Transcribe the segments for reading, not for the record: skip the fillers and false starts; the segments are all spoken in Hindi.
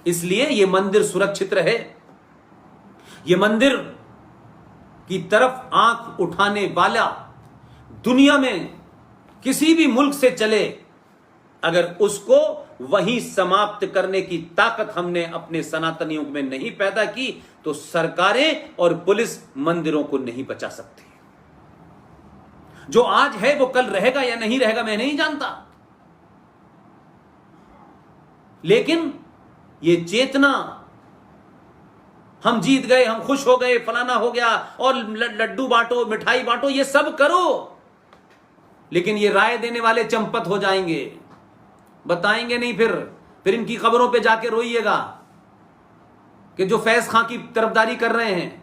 इसलिए ये मंदिर सुरक्षित रहे। ये मंदिर की तरफ आंख उठाने वाला दुनिया में किसी भी मुल्क से चले, अगर उसको वहीं समाप्त करने की ताकत हमने अपने सनातन युग में नहीं पैदा की, तो सरकारें और पुलिस मंदिरों को नहीं बचा सकती। जो आज है वो कल रहेगा या नहीं रहेगा मैं नहीं जानता, लेकिन ये चेतना, हम जीत गए, हम खुश हो गए, फलाना हो गया, और लड्डू बांटो, मिठाई बांटो, ये सब करो, लेकिन ये राय देने वाले चंपत हो जाएंगे, बताएंगे नहीं। फिर इनकी खबरों पे जाके रोइएगा कि जो फैज खां की तरफदारी कर रहे हैं,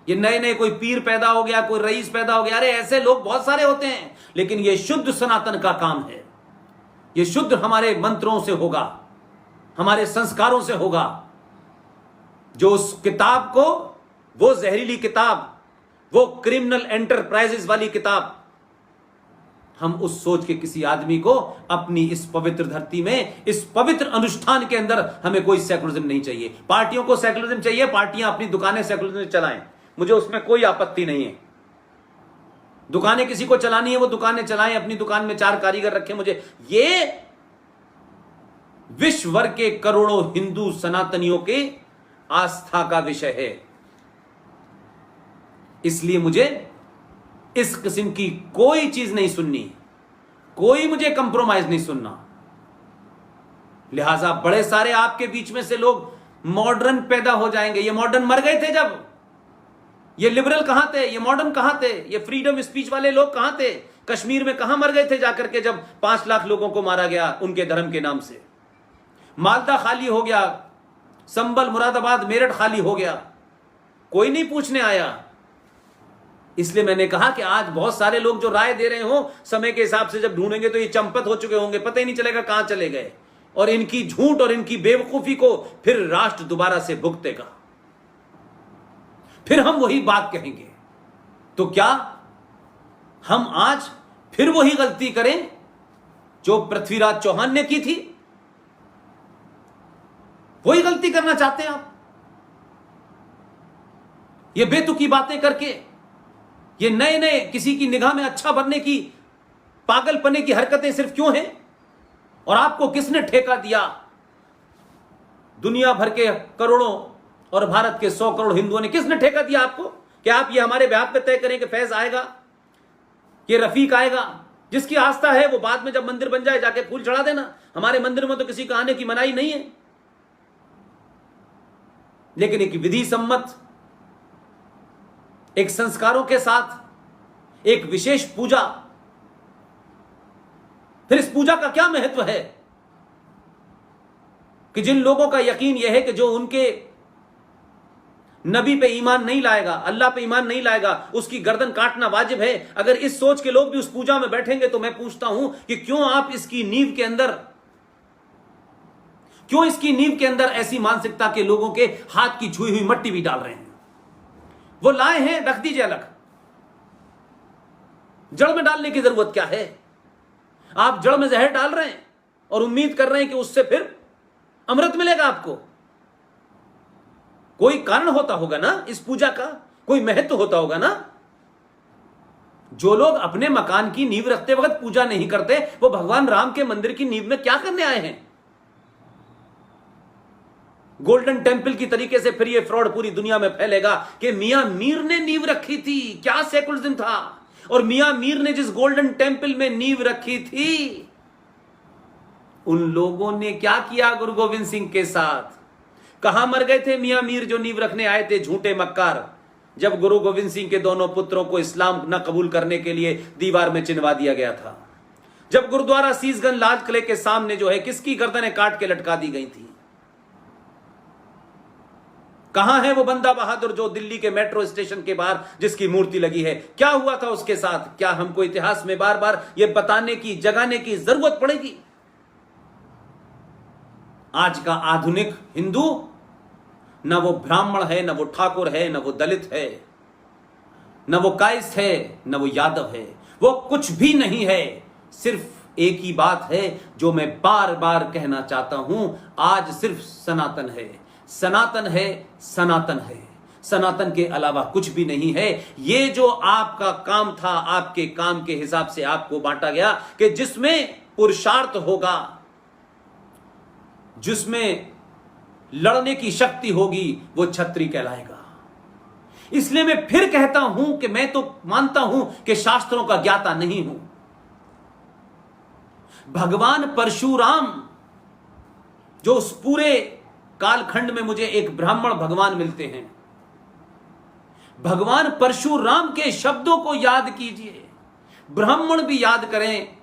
ये नए नए कोई पीर पैदा हो गया, कोई रईस पैदा हो गया। अरे ऐसे लोग बहुत सारे होते हैं, लेकिन ये शुद्ध सनातन का काम है। ये शुद्ध हमारे मंत्रों से होगा, हमारे संस्कारों से होगा। जो उस किताब को, वो जहरीली किताब, वो क्रिमिनल एंटरप्राइजेस वाली किताब, हम उस सोच के किसी आदमी को अपनी इस पवित्र धरती में, इस पवित्र अनुष्ठान के अंदर, हमें कोई सेकुलरिज्म नहीं चाहिए। पार्टियों को सेकुलरिज्म चाहिए, पार्टियां अपनी दुकानें सेकुलरिज्म चलाएं, मुझे उसमें कोई आपत्ति नहीं है। दुकानें किसी को चलानी है वो दुकानें चलाएं, अपनी दुकान में 4 कारीगर रखें। मुझे ये विश्व भर के करोड़ों हिंदू सनातनियों के आस्था का विषय है। इसलिए मुझे इस किस्म की कोई चीज नहीं सुननी, कोई मुझे कंप्रोमाइज नहीं सुनना। लिहाजा बड़े सारे आपके बीच में से लोग मॉडर्न पैदा हो जाएंगे। ये मॉडर्न मर गए थे जब, ये लिबरल कहां थे, ये मॉडर्न कहां थे, ये फ्रीडम स्पीच वाले लोग कहां थे, कश्मीर में कहां मर गए थे जाकर के जब 5 लाख लोगों को मारा गया उनके धर्म के नाम से। मालदा खाली हो गया, संबल, मुरादाबाद, मेरठ खाली हो गया, कोई नहीं पूछने आया। इसलिए मैंने कहा कि आज बहुत सारे लोग जो राय दे रहे हो, समय के हिसाब से जब ढूंढेंगे तो ये चंपत हो चुके होंगे, पता ही नहीं चलेगा कहां चले गए, और इनकी झूठ और इनकी बेवकूफी को फिर राष्ट्र दोबारा से भुगतेगा, फिर हम वही बात कहेंगे। तो क्या हम आज फिर वही गलती करें जो पृथ्वीराज चौहान ने की थी? वही गलती करना चाहते हैं आप? ये बेतुकी बातें करके, ये नए नए किसी की निगाह में अच्छा बनने की पागलपने की हरकतें सिर्फ क्यों हैं? और आपको किसने ठेका दिया? दुनिया भर के करोड़ों और भारत के 100 करोड़ हिंदुओं ने किसने ठेका दिया आपको कि आप ये हमारे ब्याह पे तय करें कि फैज आएगा, ये रफीक आएगा? जिसकी आस्था है वो बाद में जब मंदिर बन जाए जाके फूल चढ़ा देना। हमारे मंदिर में तो किसी का आने की मनाही नहीं है, लेकिन एक विधि सम्मत, एक संस्कारों के साथ एक विशेष पूजा, फिर इस पूजा का क्या महत्व है कि जिन लोगों का यकीन यह है कि जो उनके नबी पे ईमान नहीं लाएगा, अल्लाह पे ईमान नहीं लाएगा, उसकी गर्दन काटना वाजिब है। अगर इस सोच के लोग भी उस पूजा में बैठेंगे तो मैं पूछता हूं कि क्यों आप इसकी नींव के अंदर ऐसी मानसिकता के लोगों के हाथ की छुई हुई मट्टी भी डाल रहे हैं? वो लाए हैं, रख दीजिए अलग, जड़ में डालने की जरूरत क्या है? आप जड़ में जहर डाल रहे हैं और उम्मीद कर रहे हैं कि उससे फिर अमृत मिलेगा आपको। कोई कारण होता होगा ना इस पूजा का, कोई महत्व होता होगा ना। जो लोग अपने मकान की नींव रखते वक्त पूजा नहीं करते, वो भगवान राम के मंदिर की नींव में क्या करने आए हैं? गोल्डन टेंपल की तरीके से फिर ये फ्रॉड पूरी दुनिया में फैलेगा कि मियां मीर ने नींव रखी थी। क्या सेकुलरिज्म था? और मियां मीर ने जिस गोल्डन टेंपल में नींव रखी थी, उन लोगों ने क्या किया गुरु गोविंद सिंह के साथ? कहां मर गए थे मियां मीर जो नींव रखने आए थे, झूठे मक्कार, जब गुरु गोविंद सिंह के दोनों पुत्रों को इस्लाम न कबूल करने के लिए दीवार में चिनवा दिया गया था, जब गुरुद्वारा सीसगंज लाल किले के सामने जो है किसकी गर्दनें काट के लटका दी गई थी? कहां है वो बंदा बहादुर जो दिल्ली के मेट्रो स्टेशन के बाहर जिसकी मूर्ति लगी है? क्या हुआ था उसके साथ? क्या हमको इतिहास में बार बार ये बताने की, जगाने की जरूरत पड़ेगी? आज का आधुनिक हिंदू न वो ब्राह्मण है, न वो ठाकुर है, न वो दलित है, न वो कायस्थ है, न वो यादव है, वो कुछ भी नहीं है। सिर्फ एक ही बात है जो मैं बार बार कहना चाहता हूं, आज सिर्फ सनातन है, सनातन है, सनातन है, सनातन के अलावा कुछ भी नहीं है। ये जो आपका काम था, आपके काम के हिसाब से आपको बांटा गया कि जिसमें पुरुषार्थ होगा, जिसमें लड़ने की शक्ति होगी, वो क्षत्रिय कहलाएगा। इसलिए मैं फिर कहता हूं कि मैं तो मानता हूं कि शास्त्रों का ज्ञाता नहीं हूं। भगवान परशुराम, जो उस पूरे कालखंड में मुझे एक ब्राह्मण भगवान मिलते हैं, भगवान परशुराम के शब्दों को याद कीजिए। ब्राह्मण भी याद करें,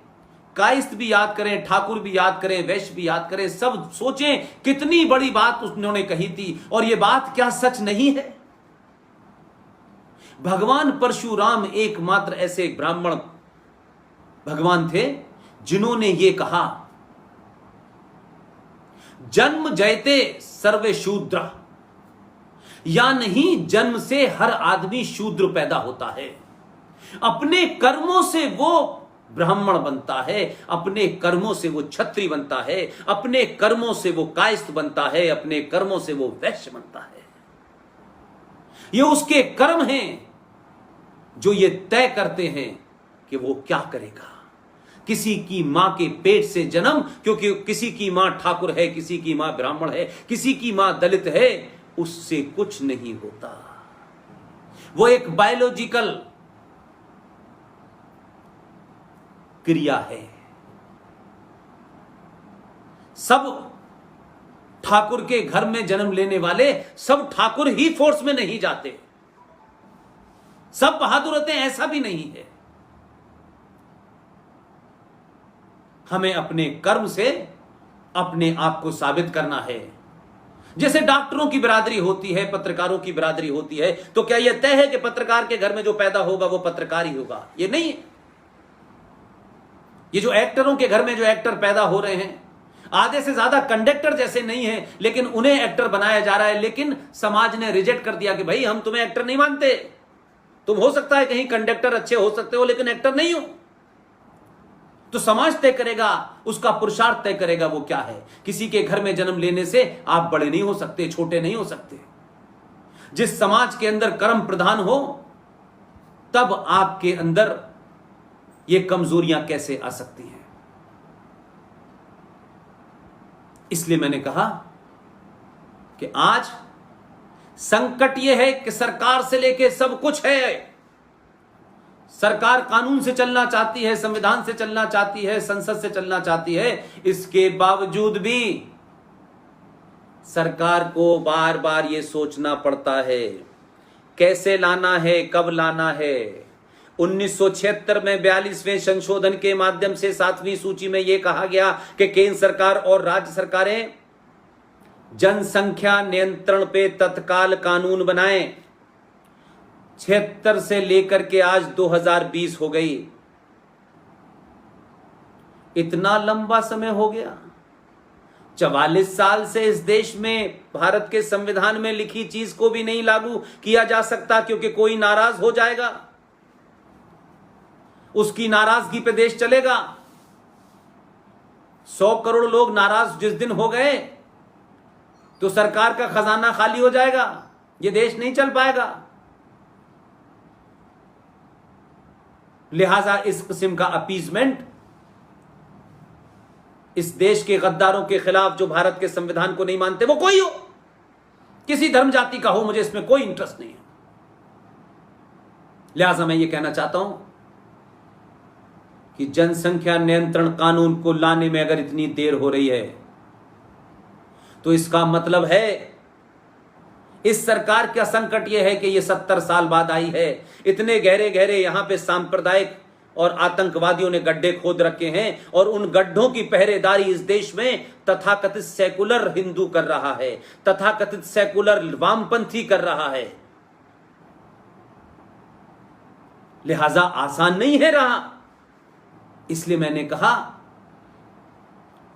कायस्थ भी याद करें, ठाकुर भी याद करें, वैश्य भी याद करें, सब सोचें कितनी बड़ी बात उन्होंने कही थी, और यह बात क्या सच नहीं है? भगवान परशुराम एकमात्र ऐसे ब्राह्मण भगवान थे जिन्होंने यह कहा, जन्म जयते सर्वे शूद्र, या नहीं जन्म से हर आदमी शूद्र पैदा होता है। अपने कर्मों से वो ब्राह्मण बनता है, अपने कर्मों से वो क्षत्रिय बनता है, अपने कर्मों से वो कायस्थ बनता है, अपने कर्मों से वो वैश्य बनता है। ये उसके कर्म हैं जो ये तय करते हैं कि वो क्या करेगा। किसी की मां के पेट से जन्म, क्योंकि किसी की मां ठाकुर है, किसी की मां ब्राह्मण है, किसी की मां दलित है, उससे कुछ नहीं होता। वो एक बायोलॉजिकल क्रिया है। सब ठाकुर के घर में जन्म लेने वाले सब ठाकुर ही फोर्स में नहीं जाते, सब बहादुर होते हैं, ऐसा भी नहीं है। हमें अपने कर्म से अपने आप को साबित करना है। जैसे डॉक्टरों की बिरादरी होती है, पत्रकारों की बिरादरी होती है, तो क्या यह तय है कि पत्रकार के घर में जो पैदा होगा वो पत्रकार ही होगा? ये नहीं है। ये जो एक्टरों के घर में जो एक्टर पैदा हो रहे हैं, आधे से ज्यादा कंडक्टर जैसे नहीं है, लेकिन उन्हें एक्टर बनाया जा रहा है। लेकिन समाज ने रिजेक्ट कर दिया कि भाई हम तुम्हें एक्टर नहीं मानते, तुम हो सकता है कहीं कंडक्टर अच्छे हो सकते हो, लेकिन एक्टर नहीं हो। तो समाज तय करेगा, उसका पुरुषार्थ तय करेगा वो क्या है। किसी के घर में जन्म लेने से आप बड़े नहीं हो सकते, छोटे नहीं हो सकते। जिस समाज के अंदर कर्म प्रधान हो, तब आपके अंदर ये कमजोरियां कैसे आ सकती हैं। इसलिए मैंने कहा कि आज संकट यह है कि सरकार से लेके सब कुछ है। सरकार कानून से चलना चाहती है, संविधान से चलना चाहती है, संसद से चलना चाहती है। इसके बावजूद भी सरकार को बार बार यह सोचना पड़ता है कैसे लाना है, कब लाना है। 1976 में 42वें संशोधन के माध्यम से 7वीं सूची में यह कहा गया कि केंद्र सरकार और राज्य सरकारें जनसंख्या नियंत्रण पे तत्काल कानून बनाएं। 76 से लेकर के आज 2020 हो गई, इतना लंबा समय हो गया। 44 साल से इस देश में भारत के संविधान में लिखी चीज को भी नहीं लागू किया जा सकता, क्योंकि कोई नाराज हो जाएगा, उसकी नाराजगी पे देश चलेगा। 100 करोड़ लोग नाराज जिस दिन हो गए तो सरकार का खजाना खाली हो जाएगा, ये देश नहीं चल पाएगा। लिहाजा इस किस्म का अपीजमेंट इस देश के गद्दारों के खिलाफ, जो भारत के संविधान को नहीं मानते, वो कोई हो, किसी धर्म जाति का हो, मुझे इसमें कोई इंटरेस्ट नहीं है। लिहाजा मैं ये कहना चाहता हूं कि जनसंख्या नियंत्रण कानून को लाने में अगर इतनी देर हो रही है, तो इसका मतलब है इस सरकार का संकट यह है कि यह 70 साल बाद आई है। इतने गहरे गहरे यहां पे सांप्रदायिक और आतंकवादियों ने गड्ढे खोद रखे हैं, और उन गड्ढों की पहरेदारी इस देश में तथाकथित सेकुलर हिंदू कर रहा है, तथाकथित सेकुलर वामपंथी कर रहा है। लिहाजा आसान नहीं है रहा। इसलिए मैंने कहा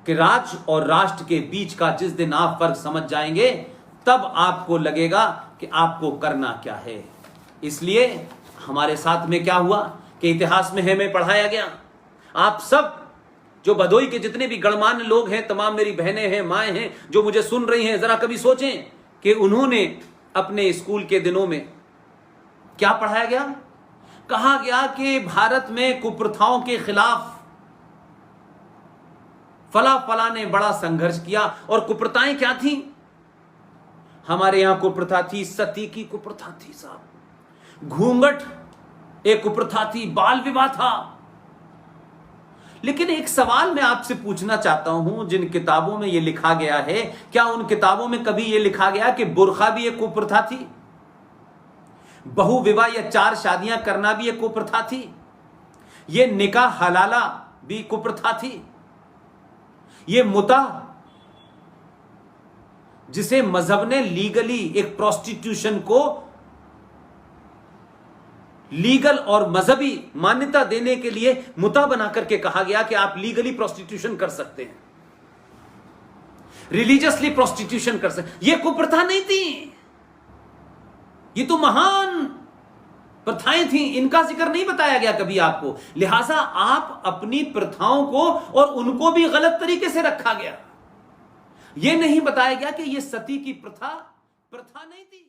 कि राज्य और राष्ट्र के बीच का जिस दिन आप फर्क समझ जाएंगे, तब आपको लगेगा कि आपको करना क्या है। इसलिए हमारे साथ में क्या हुआ कि इतिहास में हमें पढ़ाया गया, आप सब जो भदोई के जितने भी गणमान्य लोग हैं, तमाम मेरी बहनें हैं, माएँ हैं जो मुझे सुन रही हैं, जरा कभी सोचें कि उन्होंने अपने स्कूल के दिनों में क्या पढ़ाया गया। कहा गया कि भारत में कुप्रथाओं के खिलाफ फला फला ने बड़ा संघर्ष किया। और कुप्रथाएं क्या थी? हमारे यहां कुप्रथा थी, सती की कुप्रथा थी साहब, घूंघट एक कुप्रथा थी, बाल विवाह था। लेकिन एक सवाल मैं आपसे पूछना चाहता हूं, जिन किताबों में यह लिखा गया है, क्या उन किताबों में कभी यह लिखा गया कि बुर्खा भी एक कुप्रथा थी? बहु विवाह या 4 शादियां करना भी एक कुप्रथा थी? यह निकाह हलाला भी कुप्रथा थी? यह मुता, जिसे मजहब ने लीगली एक प्रोस्टिट्यूशन को लीगल और मजहबी मान्यता देने के लिए मुता बना करके कहा गया कि आप लीगली प्रोस्टिट्यूशन कर सकते हैं, रिलीजियसली प्रोस्टिट्यूशन कर सकते। यह कुप्रथा नहीं थी, ये तो महान प्रथाएं थी, इनका जिक्र नहीं बताया गया कभी आपको। लिहाजा आप अपनी प्रथाओं को और उनको भी गलत तरीके से रखा गया। यह नहीं बताया गया कि यह सती की प्रथा नहीं थी।